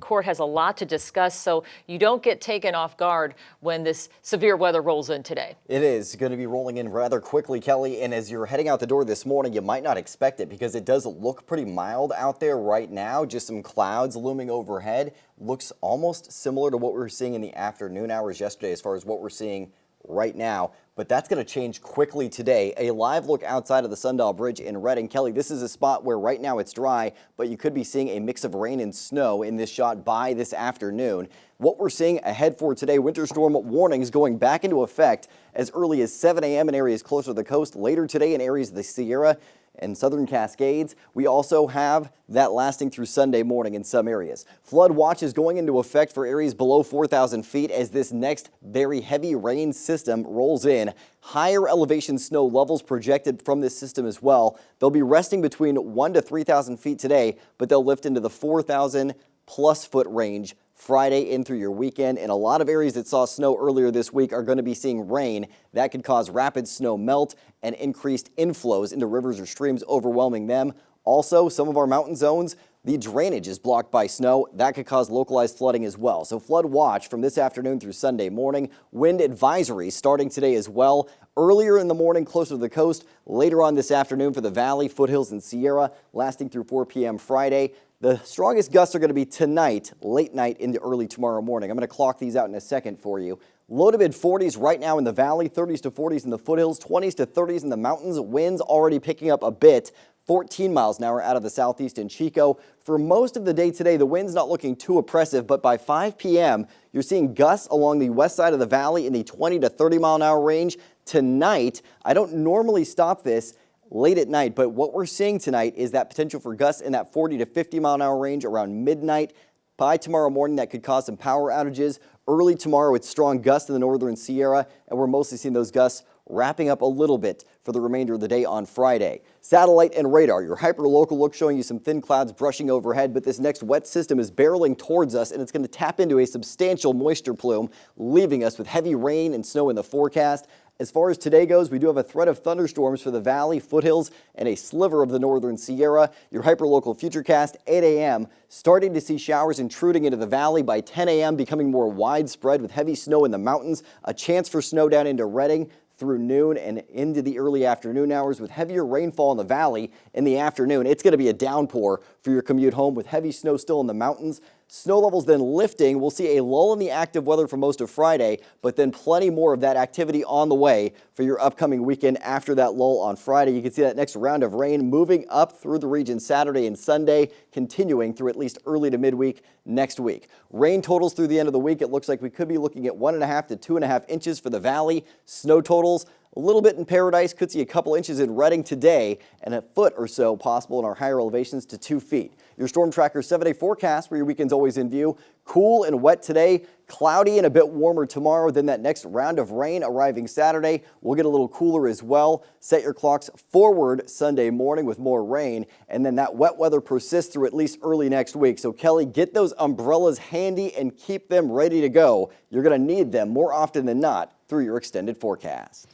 Court has a lot to discuss, so you don't get taken off guard when this severe weather rolls in today. It is going to be rolling in rather quickly, Kelly, and as you're heading out the door this morning, you might not expect it because it does look pretty mild out there right now. Just some clouds looming overhead. Looks almost similar to what we were seeing in the afternoon hours yesterday as far as what we're seeing right now, but that's going to change quickly today. A live look outside of the Sundial Bridge in Redding. Kelly, this is a spot where right now it's dry, but you could be seeing a mix of rain and snow in this shot by this afternoon. What we're seeing ahead for today, winter storm warnings going back into effect as early as 7 a.m. in areas closer to the coast, later today in areas of the Sierra and southern Cascades. We also have that lasting through Sunday morning in some areas. Flood watch is going into effect for areas below 4,000 feet as this next very heavy rain system rolls in. Higher elevation snow levels projected from this system as well. They'll be resting between 1,000 to 3,000 feet today, but they'll lift into the 4,000 plus foot range Friday in through your weekend. And a lot of areas that saw snow earlier this week are going to be seeing rain. That could cause rapid snow melt and increased inflows into rivers or streams, overwhelming them. Also, some of our mountain zones, the drainage is blocked by snow. That could cause localized flooding as well. So flood watch from this afternoon through Sunday morning. Wind advisory starting today as well. Earlier in the morning closer to the coast. Later on this afternoon for the valley, foothills, and Sierra, lasting through 4 p.m. Friday. The strongest gusts are going to be tonight, late night into early tomorrow morning. I'm going to clock these out in a second for you. Low to mid 40s right now in the valley, 30s to 40s in the foothills, 20s to 30s in the mountains. Winds already picking up a bit. 14 miles an hour out of the southeast in Chico. For most of the day today, the wind's not looking too oppressive, but by 5 p.m., you're seeing gusts along the west side of the valley in the 20 to 30 mile an hour range. Tonight, I don't normally stop this late at night, but what we're seeing tonight is that potential for gusts in that 40 to 50 mile an hour range around midnight. By tomorrow morning, that could cause some power outages. Early tomorrow, it's strong gusts in the northern Sierra, and we're mostly seeing those gusts wrapping up a little bit for the remainder of the day on Friday. Satellite and radar, your hyper-local look showing you some thin clouds brushing overhead, but this next wet system is barreling towards us, and it's going to tap into a substantial moisture plume, leaving us with heavy rain and snow in the forecast. As far as today goes, we do have a threat of thunderstorms for the valley, foothills, and a sliver of the northern Sierra. Your hyperlocal FUTURECAST, 8 a.m., starting to see showers intruding into the valley by 10 a.m., becoming more widespread with heavy snow in the mountains. A chance for snow down into Redding through noon and into the early afternoon hours with heavier rainfall in the valley in the afternoon. It's going to be a downpour for your commute home with heavy snow still in the mountains. Snow levels then lifting. We'll see a lull in the active weather for most of Friday, but then plenty more of that activity on the way for your upcoming weekend after that lull on Friday. You can see that next round of rain moving up through the region Saturday and Sunday, continuing through at least early to midweek next week. Rain totals through the end of the week, it looks like we could be looking at 1.5 to 2.5 inches for the valley. Snow totals, a little bit in Paradise, could see a couple inches in Redding today, and a foot or so possible in our higher elevations to 2 feet. Your Storm Tracker 7-day forecast for your weekend's always in view. Cool and wet today, cloudy and a bit warmer tomorrow. Then that next round of rain arriving Saturday. We'll get a little cooler as well. Set your clocks forward Sunday morning with more rain, and then that wet weather persists through at least early next week. So Kelly, get those umbrellas handy and keep them ready to go. You're going to need them more often than not through your extended forecast.